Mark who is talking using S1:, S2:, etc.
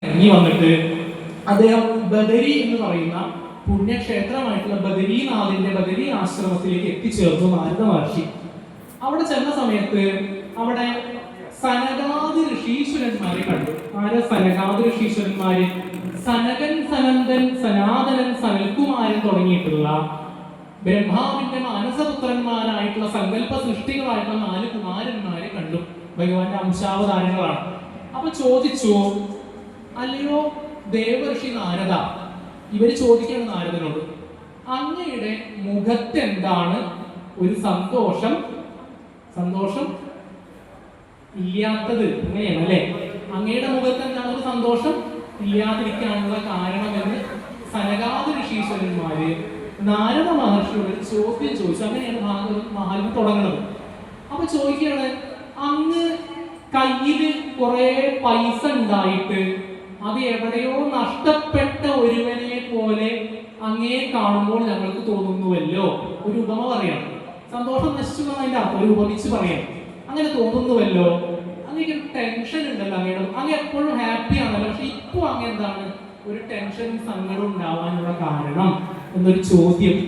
S1: ഇറങ്ങി വന്നിട്ട് അദ്ദേഹം ബദരി എന്ന് പറയുന്ന പുണ്യക്ഷേത്രമായിട്ടുള്ള ബദരീനാഥിന്റെ ബദരി ആശ്രമത്തിലേക്ക് എത്തിച്ചേർന്നു നാരദ മഹർഷി. അവിടെ ചെന്ന സമയത്ത് അവിടെ സനകാദി ഋഷീശ്വരന്മാരെ കണ്ടു. ആര് സനകാദി ഋഷീശ്വരന്മാര്? സനകൻ, സനന്ദൻ, സനാതനൻ, സനൽകുമാരൻ തുടങ്ങിയിട്ടുള്ള ബ്രഹ്മാവിന്റെ മാനസപുത്രന്മാരായിട്ടുള്ള സങ്കല്പ സൃഷ്ടികളായിട്ടുള്ള 4 കുമാരന്മാരെ കണ്ടു. ഭഗവാന്റെ അംശാവതാരങ്ങളാണ്. അപ്പൊ ചോദിച്ചു, അല്ലയോ ദേവർഷി നാരദ, ഇവര് ചോദിക്കണം നാരദനോട്, അങ്ങയുടെ മുഖത്ത് എന്താണ് ഒരു സന്തോഷം ഇല്ലാത്തത്? അങ്ങനെയാണ് അല്ലെ? അങ്ങയുടെ മുഖത്ത് എന്താണ് ഒരു സന്തോഷം ഇല്ലാതിരിക്കാനുള്ള കാരണമെന്ന് സനകാദി ഋഷീശ്വരന്മാര് നാരദ മഹർഷിയോട് ചോദ്യം ചോദിച്ചു. അങ്ങനെയാണ് ഭാഗവത മഹാത്മ്യം തുടങ്ങുന്നത്. അപ്പൊ ചോദിക്കുകയാണ്, അങ്ങ് കയ്യില് കുറെ പൈസ ഉണ്ടായിട്ട് അത് എവിടെയോ നഷ്ടപ്പെട്ട ഒരുവനെ പോലെ അങ്ങേ കാണുമ്പോൾ ഞങ്ങൾക്ക് തോന്നുന്നുവല്ലോ. ഒരു ഉപമ പറയണം. സന്തോഷം നശിച്ചു എന്നതിന്റെ അർത്ഥം ഒരു ഉപമിച്ച് പറയാം. അങ്ങനെ തോന്നുന്നുവല്ലോ, അങ്ങനെ ടെൻഷൻ ഉണ്ടല്ലോ അങ്ങയുടെ, അങ്ങ് എപ്പോഴും ഹാപ്പി ആണല്ലോ, പക്ഷെ ഇപ്പൊ അങ്ങ് എന്താണ് ഒരു ടെൻഷനും സങ്കടവും ഉണ്ടാവാനുള്ള കാരണം എന്നൊരു ചോദ്യം